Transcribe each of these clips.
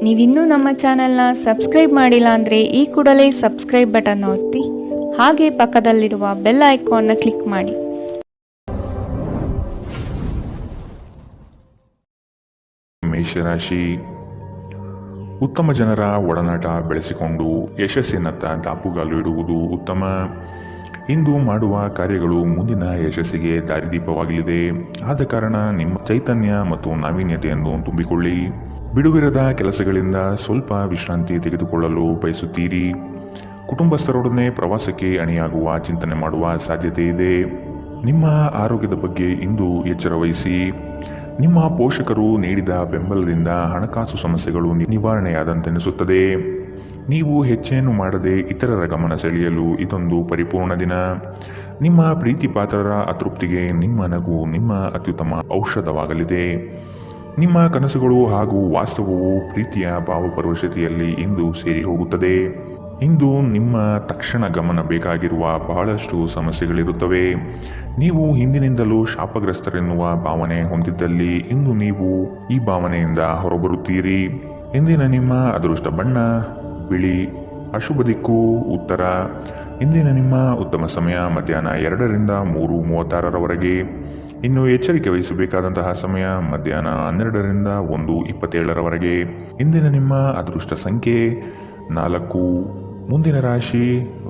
ನೀವಿನ್ನೂ ನಮ್ಮ ಚಾನೆಲ್ನ ಸಬ್ಸ್ಕ್ರೈಬ್ ಮಾಡಿಲ್ಲ ಅಂದರೆ ಈ ಕೂಡಲೇ ಸಬ್ಸ್ಕ್ರೈಬ್ ಬಟನ್ ಒತ್ತಿ ಹಾಗೆ ಪಕ್ಕದಲ್ಲಿರುವ ಬೆಲ್ ಐಕಾನ್ನ ಕ್ಲಿಕ್ ಮಾಡಿ. ಮೇಷರಾಶಿ, ಉತ್ತಮ ಜನರ ಒಡನಾಟ ಬೆಳೆಸಿಕೊಂಡು ಯಶಸ್ಸಿನತ್ತ ದಾಪುಗಾಲು ಇಡುವುದು ಉತ್ತಮ. ಇಂದು ಮಾಡುವ ಕಾರ್ಯಗಳು ಮುಂದಿನ ಯಶಸ್ಸಿಗೆ ದಾರಿದೀಪವಾಗಲಿದೆ. ಆದ ಕಾರಣ ನಿಮ್ಮ ಚೈತನ್ಯ ಮತ್ತು ನಾವೀನ್ಯತೆಯನ್ನು ತುಂಬಿಕೊಳ್ಳಿ. ಬಿಡುವಿರದ ಕೆಲಸಗಳಿಂದ ಸ್ವಲ್ಪ ವಿಶ್ರಾಂತಿ ತೆಗೆದುಕೊಳ್ಳಲು ಬಯಸುತ್ತೀರಿ. ಕುಟುಂಬಸ್ಥರೊಡನೆ ಪ್ರವಾಸಕ್ಕೆ ಅಣಿಯಾಗುವ ಚಿಂತನೆ ಮಾಡುವ ಸಾಧ್ಯತೆ ಇದೆ. ನಿಮ್ಮ ಆರೋಗ್ಯದ ಬಗ್ಗೆ ಇಂದು ಎಚ್ಚರ ವಹಿಸಿ. ನಿಮ್ಮ ಪೋಷಕರು ನೀಡಿದ ಬೆಂಬಲದಿಂದ ಹಣಕಾಸು ಸಮಸ್ಯೆಗಳು ನಿವಾರಣೆಯಾದಂತೆನಿಸುತ್ತದೆ. ನೀವು ಹೆಚ್ಚೇನು ಮಾಡದೆ ಇತರರ ಗಮನ ಸೆಳೆಯಲು ಇದೊಂದು ಪರಿಪೂರ್ಣ ದಿನ. ನಿಮ್ಮ ಪ್ರೀತಿ ಪಾತ್ರರ ಅತೃಪ್ತಿಗೆ ನಿಮ್ಮ ನಗು ನಿಮ್ಮ ಅತ್ಯುತ್ತಮ ಔಷಧವಾಗಲಿದೆ. ನಿಮ್ಮ ಕನಸುಗಳು ಹಾಗೂ ವಾಸ್ತವವು ಪ್ರೀತಿಯ ಭಾವಪರವಶತೆಯಲ್ಲಿ ಇಂದು ಸೇರಿ ಹೋಗುತ್ತದೆ. ಇಂದು ನಿಮ್ಮ ತಕ್ಷಣ ಗಮನ ಬೇಕಾಗಿರುವ ಬಹಳಷ್ಟು ಸಮಸ್ಯೆಗಳಿರುತ್ತವೆ. ನೀವು ಹಿಂದಿನಿಂದಲೂ ಶಾಪಗ್ರಸ್ತರೆನ್ನುವ ಭಾವನೆ ಹೊಂದಿದ್ದಲ್ಲಿ ಇಂದು ನೀವು ಈ ಭಾವನೆಯಿಂದ ಹೊರಬರುತ್ತೀರಿ. ಇಂದಿನ ನಿಮ್ಮ ಅದೃಷ್ಟ ಬಣ್ಣ ಬಿಳಿ. ಅಶುಭ ದಿಕ್ಕು ಉತ್ತರ. ಇಂದಿನ ನಿಮ್ಮ ಉತ್ತಮ ಸಮಯ ಮಧ್ಯಾಹ್ನ 2ರಿಂದ 3:36ರವರೆಗೆ. ಇನ್ನು ಎಚ್ಚರಿಕೆ ವಹಿಸಬೇಕಾದಂತಹ ಸಮಯ ಮಧ್ಯಾಹ್ನ 12ರಿಂದ 1:27ರವರೆಗೆ. ಇಂದಿನ ನಿಮ್ಮ ಅದೃಷ್ಟ ಸಂಖ್ಯೆ 4. ಮುಂದಿನ ರಾಶಿ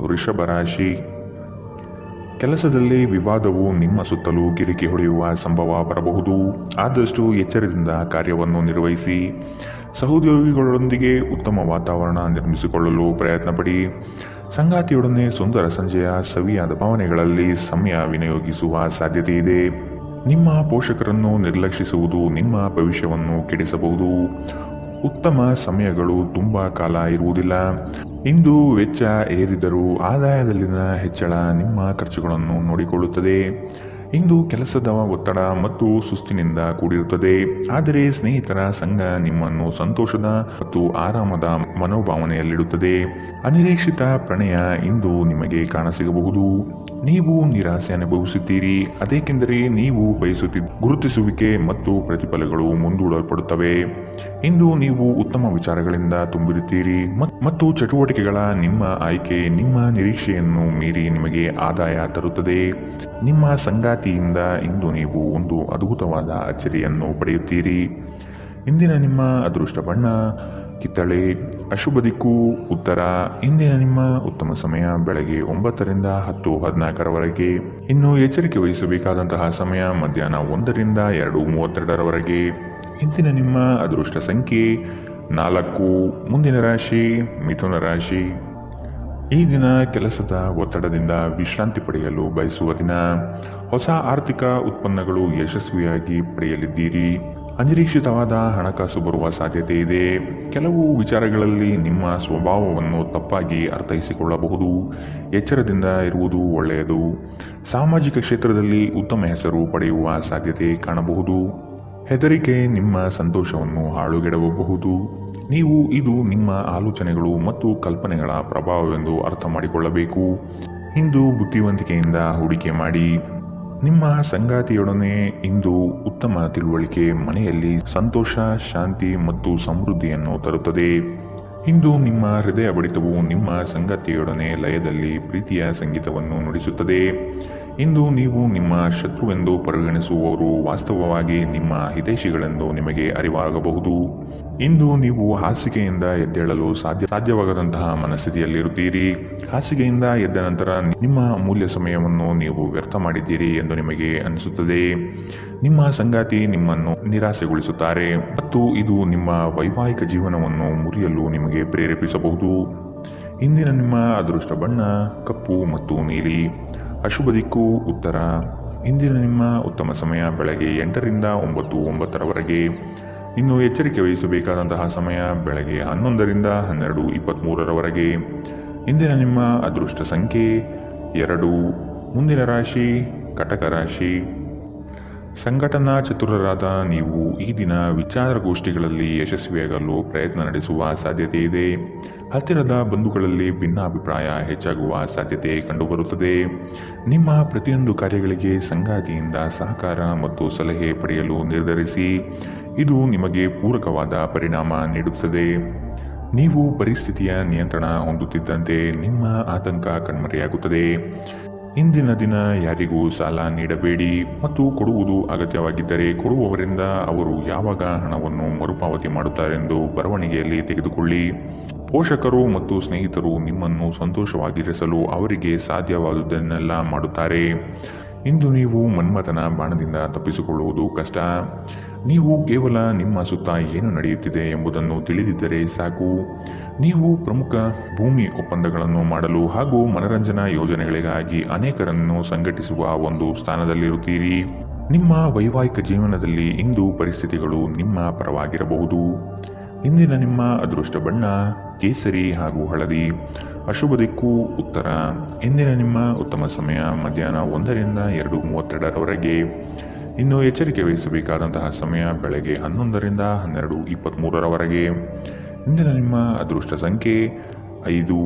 ವೃಷಭ ರಾಶಿ. ಕೆಲಸದಲ್ಲಿ ವಿವಾದವು ನಿಮ್ಮ ಸುತ್ತಲೂ ಗಿರಿಕಿ ಹೊಡೆಯುವ ಸಂಭವ ಬರಬಹುದು. ಆದಷ್ಟು ಎಚ್ಚರದಿಂದ ಕಾರ್ಯವನ್ನು ನಿರ್ವಹಿಸಿ. ಸಹೋದ್ಯೋಗಿಗಳೊಂದಿಗೆ ಉತ್ತಮ ವಾತಾವರಣ ನಿರ್ಮಿಸಿಕೊಳ್ಳಲು ಪ್ರಯತ್ನ ಪಡಿ. ಸಂಗಾತಿಯೊಡನೆ ಸುಂದರ ಸಂಜೆಯ ಸವಿಯಾದ ಭಾವನೆಗಳಲ್ಲಿ ಸಮಯ ವಿನಿಯೋಗಿಸುವ ಸಾಧ್ಯತೆ ಇದೆ. ನಿಮ್ಮ ಪೋಷಕರನ್ನು ನಿರ್ಲಕ್ಷಿಸುವುದು ನಿಮ್ಮ ಭವಿಷ್ಯವನ್ನು ಕೆಡಿಸಬಹುದು. ಉತ್ತಮ ಸಮಯಗಳು ತುಂಬ ಕಾಲ ಇರುವುದಿಲ್ಲ. ಇಂದು ವೆಚ್ಚ ಏರಿದರೂ ಆದಾಯದಲ್ಲಿನ ಹೆಚ್ಚಳ ನಿಮ್ಮ ಖರ್ಚುಗಳನ್ನು ನೋಡಿಕೊಳ್ಳುತ್ತದೆ. ಇಂದು ಕೆಲಸದ ಒತ್ತಡ ಮತ್ತು ಸುಸ್ತಿನಿಂದ ಕೂಡಿರುತ್ತದೆ. ಆದರೆ ಸ್ನೇಹಿತರ ಸಂಘ ನಿಮ್ಮನ್ನು ಸಂತೋಷದ ಮತ್ತು ಆರಾಮದ ಮನೋಭಾವನೆಯಲ್ಲಿಡುತ್ತದೆ. ಅನಿರೀಕ್ಷಿತ ಪ್ರಣಯ ಇಂದು ನಿಮಗೆ ಕಾಣಸಿಗಬಹುದು. ನೀವು ನಿರಾಸೆ ಅನುಭವಿಸುತ್ತೀರಿ. ಅದೇಕೆಂದರೆ ನೀವು ಬಯಸುತ್ತಿದ್ದ ಗುರುತಿಸುವಿಕೆ ಮತ್ತು ಪ್ರತಿಫಲಗಳು ಮುಂದೂಡಲ್ಪಡುತ್ತವೆ. ಇಂದು ನೀವು ಉತ್ತಮ ವಿಚಾರಗಳಿಂದ ತುಂಬಿರುತ್ತೀರಿ ಮತ್ತು ಚಟುವಟಿಕೆಗಳ ನಿಮ್ಮ ಆಯ್ಕೆ ನಿಮ್ಮ ನಿರೀಕ್ಷೆಯನ್ನು ಮೀರಿ ನಿಮಗೆ ಆದಾಯ ತರುತ್ತದೆ. ನಿಮ್ಮ ಸಂಗಾತಿಯಿಂದ ಇಂದು ನೀವು ಒಂದು ಅದ್ಭುತವಾದ ಅಚ್ಚರಿಯನ್ನು ಪಡೆಯುತ್ತೀರಿ. ಇಂದಿನ ನಿಮ್ಮ ಅದೃಷ್ಟ ಬಣ್ಣ ಕಿತ್ತಳೆ. ಅಶುಭ ದಿಕ್ಕು ಉತ್ತರ. ಇಂದಿನ ನಿಮ್ಮ ಉತ್ತಮ ಸಮಯ ಬೆಳಗ್ಗೆ 9ರಿಂದ 10:14ರವರೆಗೆ. ಇನ್ನು ಎಚ್ಚರಿಕೆ ವಹಿಸಬೇಕಾದಂತಹ ಸಮಯ ಮಧ್ಯಾಹ್ನ 1ರಿಂದ 2:32ರವರೆಗೆ. ಇಂದಿನ ನಿಮ್ಮ ಅದೃಷ್ಟ ಸಂಖ್ಯೆ 4. ಮುಂದಿನ ರಾಶಿ ಮಿಥುನ ರಾಶಿ. ಈ ದಿನ ಕೆಲಸದ ಒತ್ತಡದಿಂದ ವಿಶ್ರಾಂತಿ ಪಡೆಯಲು ಬಯಸುವ ದಿನ. ಹೊಸ ಆರ್ಥಿಕ ಉತ್ಪನ್ನಗಳು ಯಶಸ್ವಿಯಾಗಿ ಪಡೆಯಲಿದ್ದೀರಿ. ಅನಿರೀಕ್ಷಿತವಾದ ಹಣಕಾಸು ಬರುವ ಸಾಧ್ಯತೆ ಇದೆ. ಕೆಲವು ವಿಚಾರಗಳಲ್ಲಿ ನಿಮ್ಮ ಸ್ವಭಾವವನ್ನು ತಪ್ಪಾಗಿ ಅರ್ಥೈಸಿಕೊಳ್ಳಬಹುದು. ಎಚ್ಚರದಿಂದ ಇರುವುದು ಒಳ್ಳೆಯದು. ಸಾಮಾಜಿಕ ಕ್ಷೇತ್ರದಲ್ಲಿ ಉತ್ತಮ ಹೆಸರು ಪಡೆಯುವ ಸಾಧ್ಯತೆ ಕಾಣಬಹುದು. ಹೆದರಿಕೆ ನಿಮ್ಮ ಸಂತೋಷವನ್ನು ಹಾಳುಗೆಡಬಹುದು. ನೀವು ಇದು ನಿಮ್ಮ ಆಲೋಚನೆಗಳು ಮತ್ತು ಕಲ್ಪನೆಗಳ ಪ್ರಭಾವವೆಂದು ಅರ್ಥ ಮಾಡಿಕೊಳ್ಳಬೇಕು. ಇಂದು ಬುದ್ಧಿವಂತಿಕೆಯಿಂದ ಹೂಡಿಕೆ ಮಾಡಿ. ನಿಮ್ಮ ಸಂಗಾತಿಯೊಡನೆ ಇಂದು ಉತ್ತಮ ತಿಳುವಳಿಕೆ ಮನೆಯಲ್ಲಿ ಸಂತೋಷ ಶಾಂತಿ ಮತ್ತು ಸಮೃದ್ಧಿಯನ್ನು ತರುತ್ತದೆ. ಇಂದು ನಿಮ್ಮ ಹೃದಯ ಬಡಿತವು ನಿಮ್ಮ ಸಂಗಾತಿಯೊಡನೆ ಲಯದಲ್ಲಿ ಪ್ರೀತಿಯ ಸಂಗೀತವನ್ನು ನುಡಿಸುತ್ತದೆ. ಇಂದು ನೀವು ನಿಮ್ಮ ಶತ್ರುವೆಂದು ಪರಿಗಣಿಸುವವರು ವಾಸ್ತವವಾಗಿ ನಿಮ್ಮ ಹಿತೈಷಿಗಳೆಂದು ನಿಮಗೆ ಅರಿವಾಗಬಹುದು. ಇಂದು ನೀವು ಹಾಸಿಗೆಯಿಂದ ಎದ್ದೇಳಲು ಸಾಧ್ಯವಾಗದಂತಹ ಮನಸ್ಥಿತಿಯಲ್ಲಿರುತ್ತೀರಿ. ಹಾಸಿಗೆಯಿಂದ ಎದ್ದ ನಂತರ ನಿಮ್ಮ ಅಮೂಲ್ಯ ಸಮಯವನ್ನು ನೀವು ವ್ಯರ್ಥ ಮಾಡಿದ್ದೀರಿ ಎಂದು ನಿಮಗೆ ಅನಿಸುತ್ತದೆ. ನಿಮ್ಮ ಸಂಗಾತಿ ನಿಮ್ಮನ್ನು ನಿರಾಸೆಗೊಳಿಸುತ್ತಾರೆ ಮತ್ತು ಇದು ನಿಮ್ಮ ವೈವಾಹಿಕ ಜೀವನವನ್ನು ಮುರಿಯಲು ನಿಮಗೆ ಪ್ರೇರೇಪಿಸಬಹುದು. ಇಂದಿನ ನಿಮ್ಮ ಅದೃಷ್ಟ ಬಣ್ಣ ಕಪ್ಪು ಮತ್ತು ನೀಲಿ. ಅಶುಭ ದಿಕ್ಕು ಉತ್ತರ. ಇಂದಿನ ನಿಮ್ಮ ಉತ್ತಮ ಸಮಯ ಬೆಳಗ್ಗೆ 8ರಿಂದ 9:09ರವರೆಗೆ. ಇನ್ನು ಎಚ್ಚರಿಕೆ ವಹಿಸಬೇಕಾದಂತಹ ಸಮಯ ಬೆಳಗ್ಗೆ 11ರಿಂದ 12:23ರವರೆಗೆ. ಇಂದಿನ ನಿಮ್ಮ ಅದೃಷ್ಟ ಸಂಖ್ಯೆ 2. ಮುಂದಿನ ರಾಶಿ ಕಟಕ ರಾಶಿ. ಸಂಘಟನಾ ಚತುರರಾದ ನೀವು ಈ ದಿನ ವಿಚಾರಗೋಷ್ಠಿಗಳಲ್ಲಿ ಯಶಸ್ವಿಯಾಗಲು ಪ್ರಯತ್ನ ನಡೆಸುವ ಸಾಧ್ಯತೆ ಇದೆ. ಹತ್ತಿರದ ಬಂಧುಗಳಲ್ಲಿ ಭಿನ್ನಾಭಿಪ್ರಾಯ ಹೆಚ್ಚಾಗುವ ಸಾಧ್ಯತೆ ಕಂಡುಬರುತ್ತದೆ. ನಿಮ್ಮ ಪ್ರತಿಯೊಂದು ಕಾರ್ಯಗಳಿಗೆ ಸಂಗಾತಿಯಿಂದ ಸಹಕಾರ ಮತ್ತು ಸಲಹೆ ಪಡೆಯಲು ನಿರ್ಧರಿಸಿ. ಇದು ನಿಮಗೆ ಪೂರಕವಾದ ಪರಿಣಾಮ ನೀಡುತ್ತದೆ. ನೀವು ಪರಿಸ್ಥಿತಿಯ ನಿಯಂತ್ರಣ ಹೊಂದುತ್ತಿದ್ದಂತೆ ನಿಮ್ಮ ಆತಂಕ ಕಣ್ಮರೆಯಾಗುತ್ತದೆ. ಇಂದಿನ ದಿನ ಯಾರಿಗೂ ಸಾಲ ನೀಡಬೇಡಿ ಮತ್ತು ಕೊಡುವುದು ಅಗತ್ಯವಾಗಿದ್ದರೆ ಕೊಡುವವರಿಂದ ಅವರು ಯಾವಾಗ ಹಣವನ್ನು ಮರುಪಾವತಿ ಮಾಡುತ್ತಾರೆಂದು ಬರವಣಿಗೆಯಲ್ಲಿ ತೆಗೆದುಕೊಳ್ಳಿ. ಪೋಷಕರು ಮತ್ತು ಸ್ನೇಹಿತರು ನಿಮ್ಮನ್ನು ಸಂತೋಷವಾಗಿರಿಸಲು ಅವರಿಗೆ ಸಾಧ್ಯವಾದುದನ್ನೆಲ್ಲ ಮಾಡುತ್ತಾರೆ. ಇಂದು ನೀವು ಮನ್ಮಥನ ಬಾಣದಿಂದ ತಪ್ಪಿಸಿಕೊಳ್ಳುವುದು ಕಷ್ಟ. ನೀವು ಕೇವಲ ನಿಮ್ಮ ಸುತ್ತ ಏನು ನಡೆಯುತ್ತಿದೆ ಎಂಬುದನ್ನು ತಿಳಿದಿದ್ದರೆ ಸಾಕು. ನೀವು ಪ್ರಮುಖ ಭೂಮಿ ಒಪ್ಪಂದಗಳನ್ನು ಮಾಡಲು ಹಾಗೂ ಮನರಂಜನಾ ಯೋಜನೆಗಳಿಗಾಗಿ ಅನೇಕರನ್ನು ಸಂಘಟಿಸುವ ಒಂದು ಸ್ಥಾನದಲ್ಲಿರುತ್ತೀರಿ. ನಿಮ್ಮ ವೈವಾಹಿಕ ಜೀವನದಲ್ಲಿ ಇಂದು ಪರಿಸ್ಥಿತಿಗಳು ನಿಮ್ಮ ಪರವಾಗಿರಬಹುದು. ಇಂದಿನ ನಿಮ್ಮ ಅದೃಷ್ಟ ಬಣ್ಣ ಕೇಸರಿ ಹಾಗೂ ಹಳದಿ. ಅಶುಭ ದಿಕ್ಕು ಉತ್ತರ. ಇಂದಿನ ನಿಮ್ಮ ಉತ್ತಮ ಸಮಯ ಮಧ್ಯಾಹ್ನ 1ರಿಂದ 2:32ರವರೆಗೆ. ಇನ್ನು ಎಚ್ಚರಿಕೆ ವಹಿಸಬೇಕಾದಂತಹ ಸಮಯ ಬೆಳಗ್ಗೆ 11ರಿಂದ 12:23ರವರೆಗೆ. ಇಂದಿನ ನಿಮ್ಮ ಅದೃಷ್ಟ ಸಂಖ್ಯೆ 5.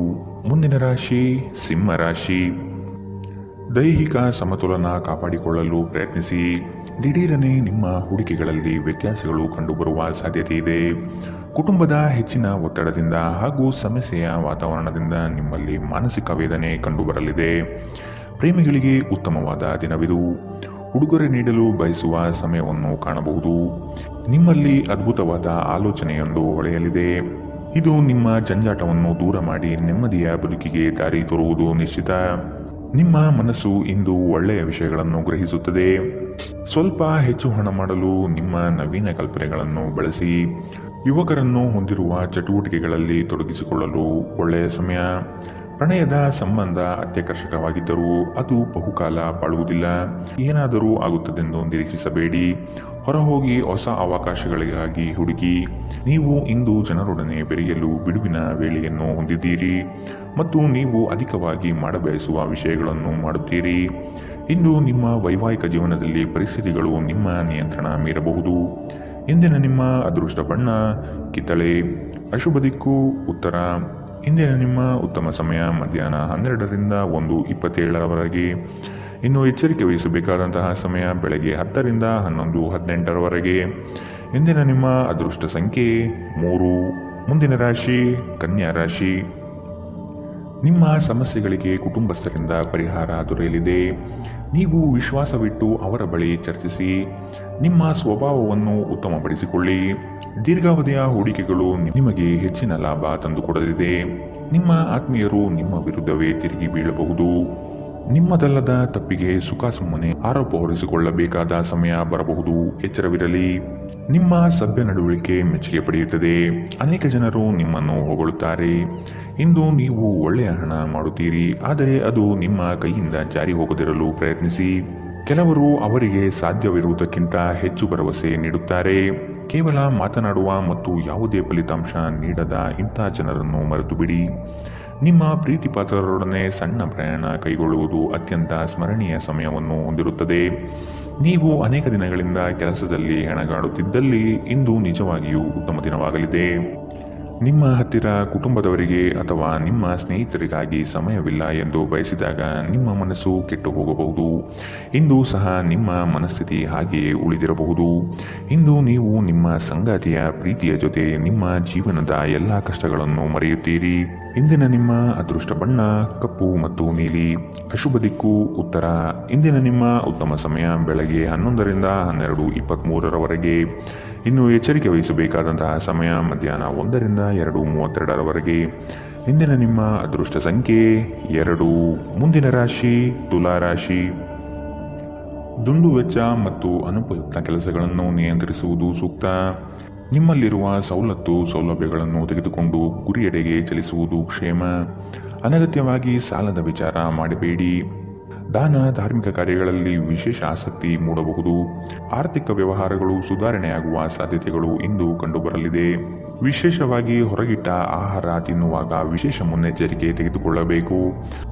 ಮುಂದಿನ ರಾಶಿ ಸಿಂಹ ರಾಶಿ. ದೈಹಿಕ ಸಮತೋಲನ ಕಾಪಾಡಿಕೊಳ್ಳಲು ಪ್ರಯತ್ನಿಸಿ. ದಿಢೀರನೆ ನಿಮ್ಮ ಹೂಡಿಕೆಗಳಲ್ಲಿ ವ್ಯತ್ಯಾಸಗಳು ಕಂಡುಬರುವ ಸಾಧ್ಯತೆ ಇದೆ. ಕುಟುಂಬದ ಹೆಚ್ಚಿನ ಒತ್ತಡದಿಂದ ಹಾಗೂ ಸಮಸ್ಯೆಯ ವಾತಾವರಣದಿಂದ ನಿಮ್ಮಲ್ಲಿ ಮಾನಸಿಕ ವೇದನೆ ಕಂಡುಬರಲಿದೆ. ಪ್ರೇಮಿಗಳಿಗೆ ಉತ್ತಮವಾದ ದಿನವಿದು. ಉಡುಗೊರೆ ನೀಡಲು ಬಯಸುವ ಸಮಯವನ್ನು ಕಾಣಬಹುದು. ನಿಮ್ಮಲ್ಲಿ ಅದ್ಭುತವಾದ ಆಲೋಚನೆಯೊಂದು ಹೊಳೆಯಲಿದೆ. ಇದು ನಿಮ್ಮ ಜಂಜಾಟವನ್ನು ದೂರ ಮಾಡಿ ನೆಮ್ಮದಿಯ ಬದುಕಿಗೆ ದಾರಿ ತೋರುವುದು ನಿಶ್ಚಿತ. ನಿಮ್ಮ ಮನಸ್ಸು ಇಂದು ಒಳ್ಳೆಯ ವಿಷಯಗಳನ್ನು ಗ್ರಹಿಸುತ್ತದೆ. ಸ್ವಲ್ಪ ಹೆಚ್ಚು ಹಣ ಮಾಡಲು ನಿಮ್ಮ ನವೀನ ಕಲ್ಪನೆಗಳನ್ನು ಬಳಸಿ. ಯುವಕರನ್ನು ಹೊಂದಿರುವ ಚಟುವಟಿಕೆಗಳಲ್ಲಿ ತೊಡಗಿಸಿಕೊಳ್ಳಲು ಒಳ್ಳೆಯ ಸಮಯ. ಪ್ರಣಯದ ಸಂಬಂಧ ಅತ್ಯಾಕರ್ಷಕವಾಗಿದ್ದರೂ ಅದು ಬಹುಕಾಲ ಬಾಳುವುದಿಲ್ಲ. ಏನಾದರೂ ಆಗುತ್ತದೆಂದು ನಿರೀಕ್ಷಿಸಬೇಡಿ. ಹೊರಹೋಗಿ ಹೊಸ ಅವಕಾಶಗಳಿಗಾಗಿ ಹುಡುಕಿ. ನೀವು ಇಂದು ಜನರೊಡನೆ ಬೆರೆಯಲು ಬಿಡುವಿನ ವೇಳೆಯನ್ನು ಹೊಂದಿದ್ದೀರಿ ಮತ್ತು ನೀವು ಅಧಿಕವಾಗಿ ಮಾಡಬಯಸುವ ವಿಷಯಗಳನ್ನು ಮಾಡುತ್ತೀರಿ. ಇಂದು ನಿಮ್ಮ ವೈವಾಹಿಕ ಜೀವನದಲ್ಲಿ ಪರಿಸ್ಥಿತಿಗಳು ನಿಮ್ಮ ನಿಯಂತ್ರಣ ಮೀರಬಹುದು. ಇಂದಿನ ನಿಮ್ಮ ಅದೃಷ್ಟ ಬಣ್ಣ ಕಿತ್ತಳೆ. ಅಶುಭ ದಿಕ್ಕು ಉತ್ತರ. ಇಂದಿನ ನಿಮ್ಮ ಉತ್ತಮ ಸಮಯ ಮಧ್ಯಾಹ್ನ 12ರಿಂದ 1:27ರವರೆಗೆ. ಇನ್ನು ಎಚ್ಚರಿಕೆ ವಹಿಸಬೇಕಾದಂತಹ ಸಮಯ ಬೆಳಗ್ಗೆ 10ರಿಂದ 11:18ರವರೆಗೆ. ಇಂದಿನ ನಿಮ್ಮ ಅದೃಷ್ಟ ಸಂಖ್ಯೆ 3. ಮುಂದಿನ ರಾಶಿ ಕನ್ಯಾ ರಾಶಿ. ನಿಮ್ಮ ಸಮಸ್ಯೆಗಳಿಗೆ ಕುಟುಂಬಸ್ಥರಿಂದ ಪರಿಹಾರ ದೊರೆಯಲಿದೆ. ನೀವು ವಿಶ್ವಾಸವಿಟ್ಟು ಅವರ ಬಳಿ ಚರ್ಚಿಸಿ. ನಿಮ್ಮ ಸ್ವಭಾವವನ್ನು ಉತ್ತಮಪಡಿಸಿಕೊಳ್ಳಿ. ದೀರ್ಘಾವಧಿಯ ಹೂಡಿಕೆಗಳು ನಿಮಗೆ ಹೆಚ್ಚಿನ ಲಾಭ ತಂದುಕೊಡಲಿದೆ. ನಿಮ್ಮ ಆತ್ಮೀಯರು ನಿಮ್ಮ ವಿರುದ್ಧವೇ ತಿರುಗಿ ಬೀಳಬಹುದು. ನಿಮ್ಮದಲ್ಲದ ತಪ್ಪಿಗೆ ಸುಖ ಸುಮ್ಮನೆ ಆರೋಪ ಹೊರಿಸಿಕೊಳ್ಳಬೇಕಾದ ಸಮಯ ಬರಬಹುದು. ಎಚ್ಚರವಿರಲಿ. ನಿಮ್ಮ ಸಭ್ಯ ನಡವಳಿಕೆ ಮೆಚ್ಚುಗೆ ಪಡೆಯುತ್ತದೆ. ಅನೇಕ ಜನರು ನಿಮ್ಮನ್ನು ಹೊಗಳುತ್ತಾರೆ. ಇಂದು ನೀವು ಒಳ್ಳೆಯ ಹಣ ಮಾಡುತ್ತೀರಿ, ಆದರೆ ಅದು ನಿಮ್ಮ ಕೈಯಿಂದ ಜಾರಿ ಹೋಗದಿರಲು ಪ್ರಯತ್ನಿಸಿ. ಕೆಲವರು ಅವರಿಗೆ ಸಾಧ್ಯವಿರುವುದಕ್ಕಿಂತ ಹೆಚ್ಚು ಭರವಸೆ ನೀಡುತ್ತಾರೆ. ಕೇವಲ ಮಾತನಾಡುವ ಮತ್ತು ಯಾವುದೇ ಫಲಿತಾಂಶ ನೀಡದ ಇಂಥ ಜನರನ್ನು ಮರೆತು ಬಿಡಿ. ನಿಮ್ಮ ಪ್ರೀತಿಪಾತ್ರರೊಡನೆ ಸಣ್ಣ ಪ್ರಯಾಣ ಕೈಗೊಳ್ಳುವುದು ಅತ್ಯಂತ ಸ್ಮರಣೀಯ ಸಮಯವನ್ನು ಹೊಂದಿರುತ್ತದೆ. ನೀವು ಅನೇಕ ದಿನಗಳಿಂದ ಕೆಲಸದಲ್ಲಿ ಹೆಣಗಾಡುತ್ತಿದ್ದಲ್ಲಿ ಇಂದು ನಿಜವಾಗಿಯೂ ಉತ್ತಮ ದಿನವಾಗಲಿದೆ. ನಿಮ್ಮ ಹತ್ತಿರ ಕುಟುಂಬದವರಿಗೆ ಅಥವಾ ನಿಮ್ಮ ಸ್ನೇಹಿತರಿಗಾಗಿ ಸಮಯವಿಲ್ಲ ಎಂದು ಬಯಸಿದಾಗ ನಿಮ್ಮ ಮನಸ್ಸು ಕೆಟ್ಟು ಹೋಗಬಹುದು. ಇಂದು ಸಹ ನಿಮ್ಮ ಮನಸ್ಥಿತಿ ಹಾಗೆಯೇ ಉಳಿದಿರಬಹುದು. ಇಂದು ನೀವು ನಿಮ್ಮ ಸಂಗಾತಿಯ ಪ್ರೀತಿಯ ಜೊತೆ ನಿಮ್ಮ ಜೀವನದ ಎಲ್ಲ ಕಷ್ಟಗಳನ್ನು ಮರೆಯುತ್ತೀರಿ. ಇಂದಿನ ನಿಮ್ಮ ಅದೃಷ್ಟ ಬಣ್ಣ ಕಪ್ಪು ಮತ್ತು ನೀಲಿ. ಅಶುಭ ದಿಕ್ಕು ಉತ್ತರ. ಇಂದಿನ ನಿಮ್ಮ ಉತ್ತಮ ಸಮಯ ಬೆಳಗ್ಗೆ 11ರಿಂದ 12:23ರವರೆಗೆ. ಇನ್ನು ಎಚ್ಚರಿಕೆ ವಹಿಸಬೇಕಾದಂತಹ ಸಮಯ ಮಧ್ಯಾಹ್ನ 1ರಿಂದ 2:32ರವರೆಗೆ. ಇಂದಿನ ನಿಮ್ಮ ಅದೃಷ್ಟ ಸಂಖ್ಯೆ 2. ಮುಂದಿನ ರಾಶಿ ತುಲಾ ರಾಶಿ. ದುಂದು ವೆಚ್ಚ ಮತ್ತು ಅನುಪಯುಕ್ತ ಕೆಲಸಗಳನ್ನು ನಿಯಂತ್ರಿಸುವುದು ಸೂಕ್ತ. ನಿಮ್ಮಲ್ಲಿರುವ ಸೌಲಭ್ಯಗಳನ್ನು ತೆಗೆದುಕೊಂಡು ಗುರಿಯೆಡೆಗೆ ಚಲಿಸುವುದು ಕ್ಷೇಮ. ಅನಗತ್ಯವಾಗಿ ಸಾಲದ ವಿಚಾರ ಮಾಡಬೇಡಿ. ದಾನ ಧಾರ್ಮಿಕ ಕಾರ್ಯಗಳಲ್ಲಿ ವಿಶೇಷ ಆಸಕ್ತಿ ಮೂಡಬಹುದು. ಆರ್ಥಿಕ ವ್ಯವಹಾರಗಳು ಸುಧಾರಣೆಯಾಗುವ ಸಾಧ್ಯತೆಗಳು ಇಂದು ಕಂಡುಬರಲಿದೆ. ವಿಶೇಷವಾಗಿ ಹೊರಗಿಟ್ಟ ಆಹಾರ ತಿನ್ನುವಾಗ ವಿಶೇಷ ಮುನ್ನೆಚ್ಚರಿಕೆ ತೆಗೆದುಕೊಳ್ಳಬೇಕು.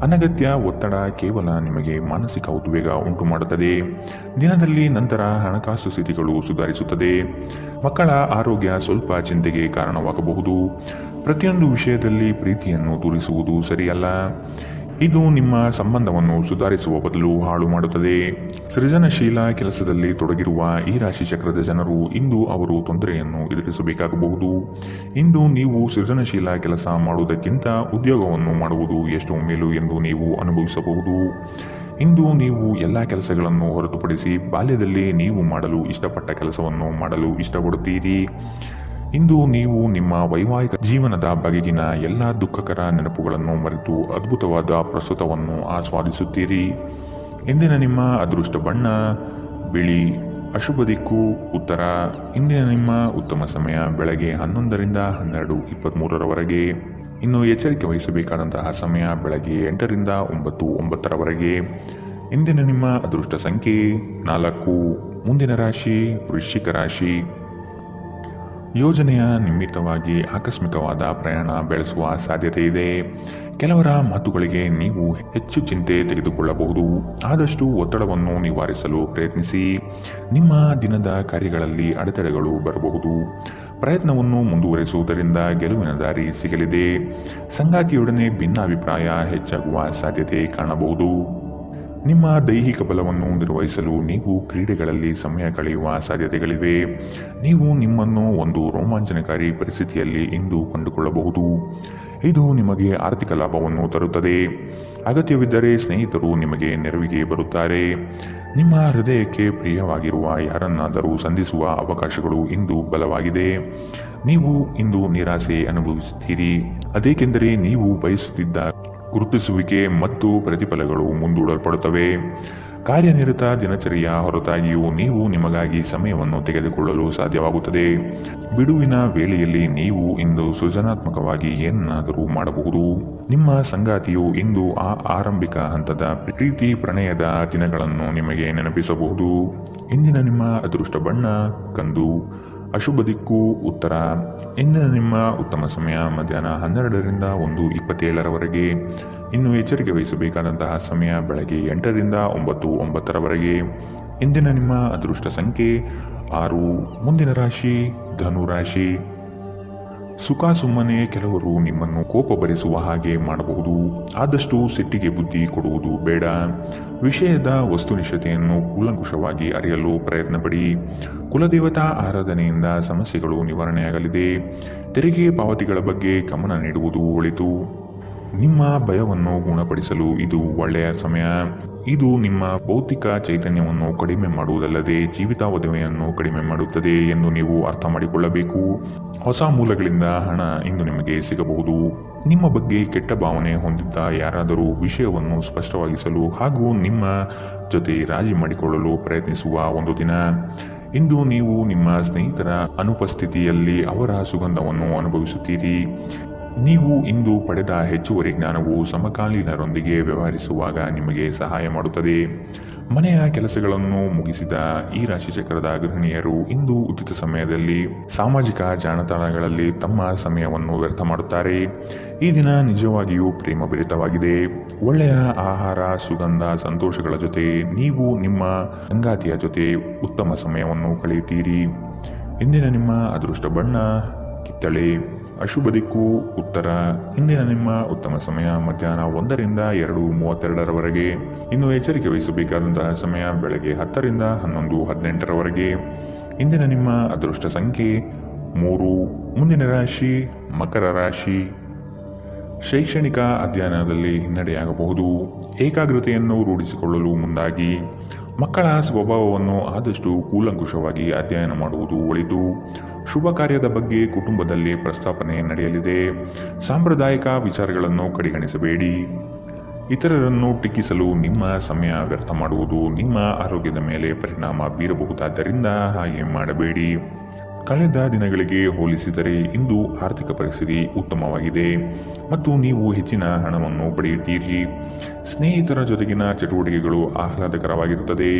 ಅನಗತ್ಯ ಒತ್ತಡ ಕೇವಲ ನಿಮಗೆ ಮಾನಸಿಕ ಉದ್ವೇಗ ಉಂಟು ಮಾಡುತ್ತದೆ. ದಿನದಲ್ಲಿ ನಂತರ ಹಣಕಾಸು ಸ್ಥಿತಿಗಳು ಸುಧಾರಿಸುತ್ತದೆ. ಮಕ್ಕಳ ಆರೋಗ್ಯ ಸ್ವಲ್ಪ ಚಿಂತೆಗೆ ಕಾರಣವಾಗಬಹುದು. ಪ್ರತಿಯೊಂದು ವಿಷಯದಲ್ಲಿ ಪ್ರೀತಿಯನ್ನು ತೋರಿಸುವುದು ಸರಿಯಲ್ಲ. ಇದು ನಿಮ್ಮ ಸಂಬಂಧವನ್ನು ಸುಧಾರಿಸುವ ಬದಲು ಹಾಳು ಮಾಡುತ್ತದೆ. ಸೃಜನಶೀಲ ಕೆಲಸದಲ್ಲಿ ತೊಡಗಿರುವ ಈ ರಾಶಿ ಚಕ್ರದ ಜನರು ಇಂದು ಅವರು ತೊಂದರೆಯನ್ನು ಎದುರಿಸಬೇಕಾಗಬಹುದು. ಇಂದು ನೀವು ಸೃಜನಶೀಲ ಕೆಲಸ ಮಾಡುವುದಕ್ಕಿಂತ ಉದ್ಯೋಗವನ್ನು ಮಾಡುವುದು ಎಷ್ಟು ಮೇಲು ಎಂದು ನೀವು ಅನುಭವಿಸಬಹುದು. ಇಂದು ನೀವು ಎಲ್ಲ ಕೆಲಸಗಳನ್ನು ಹೊರತುಪಡಿಸಿ ಬಾಲ್ಯದಲ್ಲಿ ನೀವು ಮಾಡಲು ಇಷ್ಟಪಟ್ಟ ಕೆಲಸವನ್ನು ಮಾಡಲು ಇಷ್ಟಪಡುತ್ತೀರಿ. ಇಂದು ನೀವು ನಿಮ್ಮ ವೈವಾಹಿಕ ಜೀವನದ ಬಗೆಗಿನ ಎಲ್ಲ ದುಃಖಕರ ನೆನಪುಗಳನ್ನು ಮರೆತು ಅದ್ಭುತವಾದ ಪ್ರಸ್ತುತವನ್ನು ಆಸ್ವಾದಿಸುತ್ತೀರಿ. ಇಂದಿನ ನಿಮ್ಮ ಅದೃಷ್ಟ ಬಣ್ಣ ಬಿಳಿ. ಅಶುಭ ದಿಕ್ಕು ಉತ್ತರ. ಇಂದಿನ ನಿಮ್ಮ ಉತ್ತಮ ಸಮಯ ಬೆಳಗ್ಗೆ 11ರಿಂದ 12:23ರವರೆಗೆ. ಇನ್ನು ಎಚ್ಚರಿಕೆ ವಹಿಸಬೇಕಾದಂತಹ ಸಮಯ ಬೆಳಗ್ಗೆ 8ರಿಂದ 9:09ರವರೆಗೆ. ಇಂದಿನ ನಿಮ್ಮ ಅದೃಷ್ಟ ಸಂಖ್ಯೆ 4. ಮುಂದಿನ ರಾಶಿ ವೃಶ್ಚಿಕ ರಾಶಿ. ಯೋಜನೆಯ ನಿಮಿತ್ತವಾಗಿ ಆಕಸ್ಮಿಕವಾದ ಪ್ರಯಾಣ ಬೆಳೆಸುವ ಸಾಧ್ಯತೆ ಇದೆ. ಕೆಲವರ ಮಾತುಗಳಿಗೆ ನೀವು ಹೆಚ್ಚು ಚಿಂತೆ ತೆಗೆದುಕೊಳ್ಳಬಹುದು. ಆದಷ್ಟು ಒತ್ತಡವನ್ನು ನಿವಾರಿಸಲು ಪ್ರಯತ್ನಿಸಿ. ನಿಮ್ಮ ದಿನದ ಕಾರ್ಯಗಳಲ್ಲಿ ಅಡೆತಡೆಗಳು ಬರಬಹುದು. ಪ್ರಯತ್ನವನ್ನು ಮುಂದುವರಿಸುವುದರಿಂದ ಗೆಲುವಿನ ದಾರಿ ಸಿಗಲಿದೆ. ಸಂಗಾತಿಯೊಡನೆ ಭಿನ್ನಾಭಿಪ್ರಾಯ ಹೆಚ್ಚಾಗುವ ಸಾಧ್ಯತೆ ಕಾಣಬಹುದು. ನಿಮ್ಮ ದೈಹಿಕ ಬಲವನ್ನು ನಿರ್ವಹಿಸಲು ನೀವು ಕ್ರೀಡೆಗಳಲ್ಲಿ ಸಮಯ ಕಳೆಯುವ ಸಾಧ್ಯತೆಗಳಿವೆ. ನೀವು ನಿಮ್ಮನ್ನು ಒಂದು ರೋಮಾಂಚನಕಾರಿ ಪರಿಸ್ಥಿತಿಯಲ್ಲಿ ಇಂದು ಕಂಡುಕೊಳ್ಳಬಹುದು. ಇದು ನಿಮಗೆ ಆರ್ಥಿಕ ಲಾಭವನ್ನು ತರುತ್ತದೆ. ಅಗತ್ಯವಿದ್ದರೆ ಸ್ನೇಹಿತರು ನಿಮಗೆ ನೆರವಿಗೆ ಬರುತ್ತಾರೆ. ನಿಮ್ಮ ಹೃದಯಕ್ಕೆ ಪ್ರಿಯವಾಗಿರುವ ಯಾರನ್ನಾದರೂ ಸಂಧಿಸುವ ಅವಕಾಶಗಳು ಇಂದು ಬಲವಾಗಿದೆ. ನೀವು ಇಂದು ನಿರಾಸೆ ಅನುಭವಿಸುತ್ತೀರಿ. ಅದೇಕೆಂದರೆ ನೀವು ಬಯಸುತ್ತಿದ್ದ ಗುರುತಿಸುವಿಕೆ ಮತ್ತು ಪ್ರತಿಫಲಗಳು ಮುಂದೂಡಲ್ಪಡುತ್ತವೆ. ಕಾರ್ಯನಿರತ ದಿನಚರಿಯ ಹೊರತಾಗಿಯೂ ನೀವು ನಿಮಗಾಗಿ ಸಮಯವನ್ನು ತೆಗೆದುಕೊಳ್ಳಲು ಸಾಧ್ಯವಾಗುತ್ತದೆ. ಬಿಡುವಿನ ವೇಳೆಯಲ್ಲಿ ನೀವು ಇಂದು ಸೃಜನಾತ್ಮಕವಾಗಿ ಏನನ್ನಾದರೂ ಮಾಡಬಹುದು. ನಿಮ್ಮ ಸಂಗಾತಿಯು ಇಂದು ಆ ಆರಂಭಿಕ ಹಂತದ ಪ್ರೀತಿ ಪ್ರಣಯದ ದಿನಗಳನ್ನು ನಿಮಗೆ ನೆನಪಿಸಬಹುದು. ಇಂದಿನ ನಿಮ್ಮ ಅದೃಷ್ಟ ಬಣ್ಣ ಕಂದು. ಅಶುಭ ದಿಕ್ಕು ಉತ್ತರ. ಇಂದಿನ ನಿಮ್ಮ ಉತ್ತಮ ಸಮಯ ಮಧ್ಯಾಹ್ನ 12ರಿಂದ 1:27ರವರೆಗೆ. ಇನ್ನು ಎಚ್ಚರಿಕೆ ವಹಿಸಬೇಕಾದಂತಹ ಸಮಯ ಬೆಳಗ್ಗೆ 8ರಿಂದ 9:09ರವರೆಗೆ. ಇಂದಿನ ನಿಮ್ಮ ಅದೃಷ್ಟ ಸಂಖ್ಯೆ 6. ಮುಂದಿನ ರಾಶಿ ಧನು ರಾಶಿ. ಸುಖ ಸುಮ್ಮನೆ ಕೆಲವರು ನಿಮ್ಮನ್ನು ಕೋಪ ಭರಿಸುವ ಹಾಗೆ ಮಾಡಬಹುದು. ಆದಷ್ಟು ಸಿಟ್ಟಿಗೆ ಬುದ್ಧಿ ಕೊಡುವುದು ಬೇಡ. ವಿಷಯದ ವಸ್ತುನಿಷ್ಠತೆಯನ್ನು ಕೂಲಂಕುಷವಾಗಿ ಅರಿಯಲು ಪ್ರಯತ್ನಪಡಿ. ಕುಲದೇವತಾ ಆರಾಧನೆಯಿಂದ ಸಮಸ್ಯೆಗಳು ನಿವಾರಣೆಯಾಗಲಿದೆ. ತೆರಿಗೆ ಪಾವತಿಗಳ ಬಗ್ಗೆ ಗಮನ ನೀಡುವುದು ಒಳಿತು. ನಿಮ್ಮ ಭಯವನ್ನು ಗುಣಪಡಿಸಲು ಇದು ಒಳ್ಳೆಯ ಸಮಯ. ಇದು ನಿಮ್ಮ ಭೌತಿಕ ಚೈತನ್ಯವನ್ನು ಕಡಿಮೆ ಮಾಡುವುದಲ್ಲದೆ ಜೀವಿತಾವಧಿಯನ್ನು ಕಡಿಮೆ ಮಾಡುತ್ತದೆ ಎಂದು ನೀವು ಅರ್ಥ ಮಾಡಿಕೊಳ್ಳಬೇಕು. ಹೊಸ ಮೂಲಗಳಿಂದ ಹಣ ಇಂದು ನಿಮಗೆ ಸಿಗಬಹುದು. ನಿಮ್ಮ ಬಗ್ಗೆ ಕೆಟ್ಟ ಭಾವನೆ ಹೊಂದಿದ್ದ ಯಾರಾದರೂ ವಿಷಯವನ್ನು ಸ್ಪಷ್ಟವಾಗಿಸಲು ಹಾಗೂ ನಿಮ್ಮ ಜೊತೆ ರಾಜಿ ಮಾಡಿಕೊಳ್ಳಲು ಪ್ರಯತ್ನಿಸುವ ಒಂದು ದಿನ. ಇಂದು ನೀವು ನಿಮ್ಮ ಸ್ನೇಹಿತರ ಅನುಪಸ್ಥಿತಿಯಲ್ಲಿ ಅವರ ಸುಗಂಧವನ್ನು ಅನುಭವಿಸುತ್ತೀರಿ. ನೀವು ಇಂದು ಪಡೆದ ಹೆಚ್ಚುವರಿ ಜ್ಞಾನವು ಸಮಕಾಲೀನರೊಂದಿಗೆ ವ್ಯವಹರಿಸುವಾಗ ನಿಮಗೆ ಸಹಾಯ ಮಾಡುತ್ತದೆ. ಮನೆಯ ಕೆಲಸಗಳನ್ನು ಮುಗಿಸಿದ ಈ ರಾಶಿಚಕ್ರದ ಗೃಹಿಣಿಯರು ಇಂದು ಉಚಿತ ಸಮಯದಲ್ಲಿ ಸಾಮಾಜಿಕ ಜಾಲತಾಣಗಳಲ್ಲಿ ತಮ್ಮ ಸಮಯವನ್ನು ವ್ಯರ್ಥ ಮಾಡುತ್ತಾರೆ. ಈ ದಿನ ನಿಜವಾಗಿಯೂ ಪ್ರೇಮಭರಿತವಾಗಿದೆ. ಒಳ್ಳೆಯ ಆಹಾರ, ಸುಗಂಧ, ಸಂತೋಷಗಳ ಜೊತೆ ನೀವು ನಿಮ್ಮ ಸಂಗಾತಿಯ ಜೊತೆ ಉತ್ತಮ ಸಮಯವನ್ನು ಕಳೆಯುತ್ತೀರಿ. ಇಂದಿನ ನಿಮ್ಮ ಅದೃಷ್ಟ ಬಣ್ಣ ಕಿತ್ತಳೆ. ಅಶುಭ ದಿಕ್ಕು ಉತ್ತರ. ಇಂದಿನ ನಿಮ್ಮ ಉತ್ತಮ ಸಮಯ ಮಧ್ಯಾಹ್ನ 1ರಿಂದ 2:32ರವರೆಗೆ. ಇನ್ನು ಎಚ್ಚರಿಕೆ ವಹಿಸಬೇಕಾದಂತಹ ಸಮಯ ಬೆಳಗ್ಗೆ 10ರಿಂದ 11:18ರವರೆಗೆ. ಇಂದಿನ ನಿಮ್ಮ ಅದೃಷ್ಟ ಸಂಖ್ಯೆ 3. ಮುಂದಿನ ರಾಶಿ ಮಕರ ರಾಶಿ. ಶೈಕ್ಷಣಿಕ ಅಧ್ಯಯನದಲ್ಲಿ ಹಿನ್ನಡೆಯಾಗಬಹುದು. ಏಕಾಗ್ರತೆಯನ್ನು ರೂಢಿಸಿಕೊಳ್ಳಲು ಮುಂದಾಗಿ. ಮಕ್ಕಳ ಸ್ವಭಾವವನ್ನು ಆದಷ್ಟು ಕೂಲಂಕುಷವಾಗಿ ಅಧ್ಯಯನ ಮಾಡುವುದು ಒಳಿತು. ಶುಭ ಕಾರ್ಯದ ಬಗ್ಗೆ ಕುಟುಂಬದಲ್ಲಿ ಪ್ರಸ್ತಾಪನೆ ನಡೆಯಲಿದೆ. ಸಾಂಪ್ರದಾಯಿಕ ವಿಚಾರಗಳನ್ನು ಕಡೆಗಣಿಸಬೇಡಿ. ಇತರರನ್ನು ಟೀಕಿಸಲು ನಿಮ್ಮ ಸಮಯ ವ್ಯರ್ಥ ಮಾಡುವುದು ನಿಮ್ಮ ಆರೋಗ್ಯದ ಮೇಲೆ ಪರಿಣಾಮ ಬೀರಬಹುದಾದ್ದರಿಂದ ಹಾಗೆ ಮಾಡಬೇಡಿ. ಕಳೆದ ದಿನಗಳಿಗೆ ಹೋಲಿಸಿದರೆ ಇಂದು ಆರ್ಥಿಕ ಪರಿಸ್ಥಿತಿ ಉತ್ತಮವಾಗಿದೆ ಮತ್ತು ನೀವು ಹೆಚ್ಚಿನ ಹಣವನ್ನು ಪಡೆಯುತ್ತೀರಿ. ಸ್ನೇಹಿತರ ಜೊತೆಗಿನ ಚಟುವಟಿಕೆಗಳು ಆಹ್ಲಾದಕರವಾಗಿರುತ್ತದೆ.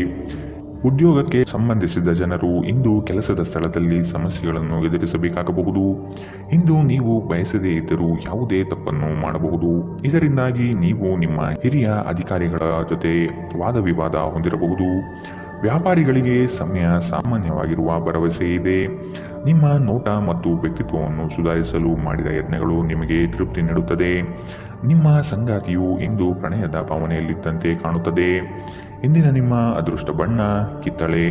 ಉದ್ಯೋಗಕ್ಕೆ ಸಂಬಂಧಿಸಿದ ಜನರು ಇಂದು ಕೆಲಸದ ಸ್ಥಳದಲ್ಲಿ ಸಮಸ್ಯೆಗಳನ್ನು ಎದುರಿಸಬೇಕಾಗಬಹುದು. ಇಂದು ನೀವು ಬಯಸದೇ ಇದ್ದರೂ ಯಾವುದೇ ತಪ್ಪನ್ನು ಮಾಡಬಹುದು. ಇದರಿಂದಾಗಿ ನೀವು ನಿಮ್ಮ ಹಿರಿಯ ಅಧಿಕಾರಿಗಳ ಜೊತೆ ವಾದವಿವಾದ ಹೊಂದಿರಬಹುದು. ವ್ಯಾಪಾರಿಗಳಿಗೆ ಸಮಯ ಸಾಮಾನ್ಯವಾಗಿರುವ ಭರವಸೆ ಇದೆ. ನಿಮ್ಮ ನೋಟ ಮತ್ತು ವ್ಯಕ್ತಿತ್ವವನ್ನು ಸುಧಾರಿಸಲು ಮಾಡಿದ ಯತ್ನಗಳು ನಿಮಗೆ ತೃಪ್ತಿ ನೀಡುತ್ತದೆ. ನಿಮ್ಮ ಸಂಗಾತಿಯು ಇಂದು ಪ್ರಣಯದ ಭಾವನೆಯಲ್ಲಿದ್ದಂತೆ ಕಾಣುತ್ತದೆ. ಇಂದಿನ ನಿಮ್ಮ ಅದೃಷ್ಟ ಬಣ್ಣ ಕಿತ್ತಳೆ.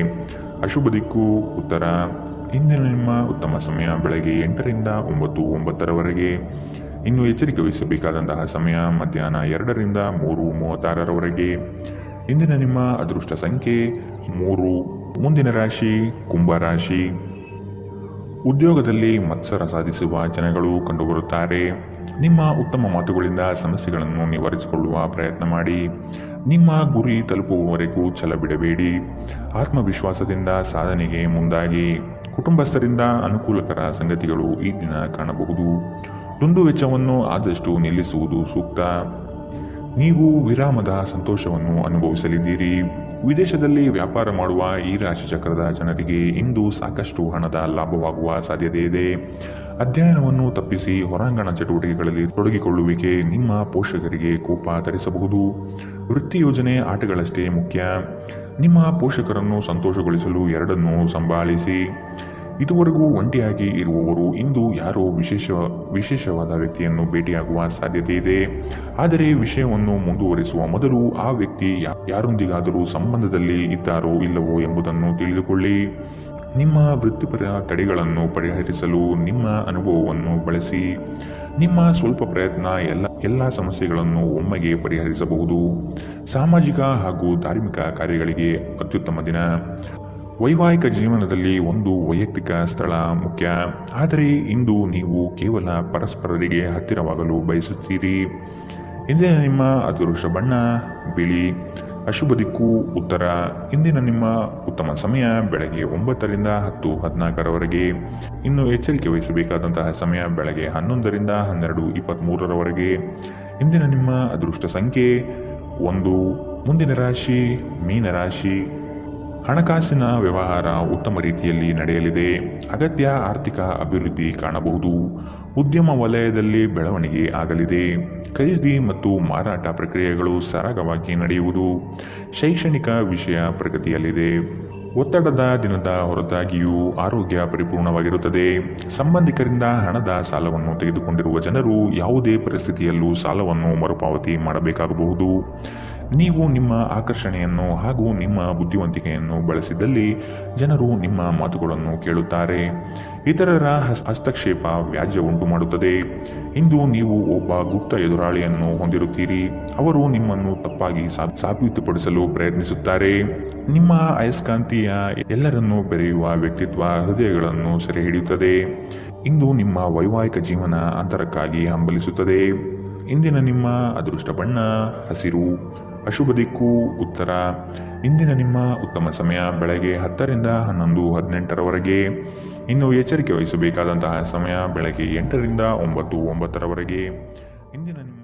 ಅಶುಭ ದಿಕ್ಕು ಉತ್ತರ. ಇಂದಿನ ನಿಮ್ಮ ಉತ್ತಮ ಸಮಯ ಬೆಳಗ್ಗೆ 8ರಿಂದ 9:09 ಇನ್ನು ಎಚ್ಚರಿಕೆ ವಹಿಸಬೇಕಾದಂತಹ ಸಮಯ ಮಧ್ಯಾಹ್ನ 2ರಿಂದ 3:36 ಇಂದಿನ ನಿಮ್ಮ ಅದೃಷ್ಟ ಸಂಖ್ಯೆ 3. ಮುಂದಿನ ರಾಶಿ ಕುಂಭರಾಶಿ. ಉದ್ಯೋಗದಲ್ಲಿ ಮತ್ಸರ ಸಾಧಿಸುವ ಜನಗಳು ಕಂಡುಬರುತ್ತಾರೆ. ನಿಮ್ಮ ಉತ್ತಮ ಮಾತುಗಳಿಂದ ಸಮಸ್ಯೆಗಳನ್ನು ನಿವಾರಿಸಿಕೊಳ್ಳುವ ಪ್ರಯತ್ನ ಮಾಡಿ. ನಿಮ್ಮ ಗುರಿ ತಲುಪುವವರೆಗೂ ಛಲ ಬಿಡಬೇಡಿ. ಆತ್ಮವಿಶ್ವಾಸದಿಂದ ಸಾಧನೆಗೆ ಮುಂದಾಗಿ. ಕುಟುಂಬಸ್ಥರಿಂದ ಅನುಕೂಲಕರ ಸಂಗತಿಗಳು ಈ ದಿನ ಕಾಣಬಹುದು. ದುಂದು ವೆಚ್ಚವನ್ನು ಆದಷ್ಟು ನಿಲ್ಲಿಸುವುದು ಸೂಕ್ತ. ನೀವು ವಿರಾಮದ ಸಂತೋಷವನ್ನು ಅನುಭವಿಸಲಿದ್ದೀರಿ. ವಿದೇಶದಲ್ಲಿ ವ್ಯಾಪಾರ ಮಾಡುವ ಈ ರಾಶಿ ಚಕ್ರದ ಜನರಿಗೆ ಇಂದು ಸಾಕಷ್ಟು ಹಣದ ಲಾಭವಾಗುವ ಸಾಧ್ಯತೆ ಇದೆ. ಅಧ್ಯಯನವನ್ನು ತಪ್ಪಿಸಿ ಹೊರಾಂಗಣ ಚಟುವಟಿಕೆಗಳಲ್ಲಿ ತೊಡಗಿಕೊಳ್ಳುವಿಕೆ ನಿಮ್ಮ ಪೋಷಕರಿಗೆ ಕೋಪ ತರಿಸಬಹುದು. ವೃತ್ತಿ ಯೋಜನೆ ಆಟಗಳಷ್ಟೇ ಮುಖ್ಯ. ನಿಮ್ಮ ಪೋಷಕರನ್ನು ಸಂತೋಷಗೊಳಿಸಲು ಎರಡನ್ನೂ ಸಂಭಾಳಿಸಿ. ಇದುವರೆಗೂ ಒಂಟಿಯಾಗಿ ಇರುವವರು ಇಂದು ಯಾರೋ ವಿಶೇಷವಾದ ವ್ಯಕ್ತಿಯನ್ನು ಭೇಟಿಯಾಗುವ ಸಾಧ್ಯತೆ ಇದೆ. ಆದರೆ ವಿಷಯವನ್ನು ಮುಂದುವರಿಸುವ ಮೊದಲು ಆ ವ್ಯಕ್ತಿ ಯಾರೊಂದಿಗಾದರೂ ಸಂಬಂಧದಲ್ಲಿ ಇದ್ದಾರೋ ಇಲ್ಲವೋ ಎಂಬುದನ್ನು ತಿಳಿದುಕೊಳ್ಳಿ. ನಿಮ್ಮ ವೃತ್ತಿಪರ ತಡೆಗಳನ್ನು ಪರಿಹರಿಸಲು ನಿಮ್ಮ ಅನುಭವವನ್ನು ಬಳಸಿ. ನಿಮ್ಮ ಸ್ವಲ್ಪ ಪ್ರಯತ್ನ ಎಲ್ಲ ಸಮಸ್ಯೆಗಳನ್ನು ಒಮ್ಮೆಗೆ ಪರಿಹರಿಸಬಹುದು. ಸಾಮಾಜಿಕ ಹಾಗೂ ಧಾರ್ಮಿಕ ಕಾರ್ಯಗಳಿಗೆ ಅತ್ಯುತ್ತಮ ದಿನ. ವೈವಾಹಿಕ ಜೀವನದಲ್ಲಿ ಒಂದು ವೈಯಕ್ತಿಕ ಸ್ಥಳ ಮುಖ್ಯ. ಆದರೆ ಇಂದು ನೀವು ಕೇವಲ ಪರಸ್ಪರರಿಗೆ ಹತ್ತಿರವಾಗಲು ಬಯಸುತ್ತೀರಿ. ಇಂದಿನ ನಿಮ್ಮ ಅದೃಷ್ಟ ಬಣ್ಣ ಬಿಳಿ. ಅಶುಭ ದಿಕ್ಕು ಉತ್ತರ. ಇಂದಿನ ನಿಮ್ಮ ಉತ್ತಮ ಸಮಯ ಬೆಳಗ್ಗೆ 9ರಿಂದ 10:14 ಇನ್ನು ಎಚ್ಚರಿಕೆ ವಹಿಸಬೇಕಾದಂತಹ ಸಮಯ ಬೆಳಗ್ಗೆ 11ರಿಂದ 12:23 ಇಂದಿನ ನಿಮ್ಮ ಅದೃಷ್ಟ ಸಂಖ್ಯೆ 1. ಮುಂದಿನ ರಾಶಿ ಮೀನರಾಶಿ. ಹಣಕಾಸಿನ ವ್ಯವಹಾರ ಉತ್ತಮ ರೀತಿಯಲ್ಲಿ ನಡೆಯಲಿದೆ. ಅಗತ್ಯ ಆರ್ಥಿಕ ಅಭಿವೃದ್ಧಿ ಕಾಣಬಹುದು. ಉದ್ಯಮ ವಲಯದಲ್ಲಿ ಬೆಳವಣಿಗೆ ಆಗಲಿದೆ. ಖರೀದಿ ಮತ್ತು ಮಾರಾಟ ಪ್ರಕ್ರಿಯೆಗಳು ಸರಾಗವಾಗಿ ನಡೆಯುವುದು. ಶೈಕ್ಷಣಿಕ ವಿಷಯ ಪ್ರಗತಿಯಲ್ಲಿದೆ. ಒತ್ತಡದ ದಿನದ ಹೊರತಾಗಿಯೂ ಆರೋಗ್ಯ ಪರಿಪೂರ್ಣವಾಗಿರುತ್ತದೆ. ಸಂಬಂಧಿಕರಿಂದ ಹಣದ ಸಾಲವನ್ನು ತೆಗೆದುಕೊಂಡಿರುವ ಜನರು ಯಾವುದೇ ಪರಿಸ್ಥಿತಿಯಲ್ಲೂ ಸಾಲವನ್ನು ಮರುಪಾವತಿ ಮಾಡಬೇಕಾಗಬಹುದು. ನೀವು ನಿಮ್ಮ ಆಕರ್ಷಣೆಯನ್ನು ಹಾಗೂ ನಿಮ್ಮ ಬುದ್ಧಿವಂತಿಕೆಯನ್ನು ಬಳಸಿದಲ್ಲಿ ಜನರು ನಿಮ್ಮ ಮಾತುಗಳನ್ನು ಕೇಳುತ್ತಾರೆ. ಇತರರ ಹಸ್ತಕ್ಷೇಪ ವ್ಯಾಜ್ಯ ಉಂಟು ಮಾಡುತ್ತದೆ. ಇಂದು ನೀವು ಒಬ್ಬ ಗುಪ್ತ ಎದುರಾಳಿಯನ್ನು ಹೊಂದಿರುತ್ತೀರಿ. ಅವರು ನಿಮ್ಮನ್ನು ತಪ್ಪಾಗಿ ಸಾಬೀತುಪಡಿಸಲು ಪ್ರಯತ್ನಿಸುತ್ತಾರೆ. ನಿಮ್ಮ ಅಯಸ್ಕಾಂತೀಯ ಎಲ್ಲರನ್ನೂ ಬೆರೆಯುವ ವ್ಯಕ್ತಿತ್ವ ಹೃದಯಗಳನ್ನು ಸೆರೆ ಹಿಡಿಯುತ್ತದೆ. ಇಂದು ನಿಮ್ಮ ವೈವಾಹಿಕ ಜೀವನ ಅಂತರಕ್ಕಾಗಿ ಹಂಬಲಿಸುತ್ತದೆ. ಇಂದಿನ ನಿಮ್ಮ ಅದೃಷ್ಟ ಬಣ್ಣ ಹಸಿರು. ಅಶುಭ ದಿಕ್ಕು ಉತ್ತರ. ಇಂದಿನ ನಿಮ್ಮ ಉತ್ತಮ ಸಮಯ ಬೆಳಗ್ಗೆ 10ರಿಂದ 11:18 ಇನ್ನು ಎಚ್ಚರಿಕೆ ವಹಿಸಬೇಕಾದಂತಹ ಸಮಯ ಬೆಳಗ್ಗೆ 8ರಿಂದ 9:09 ಇಂದಿನ ನಿಮ್ಮ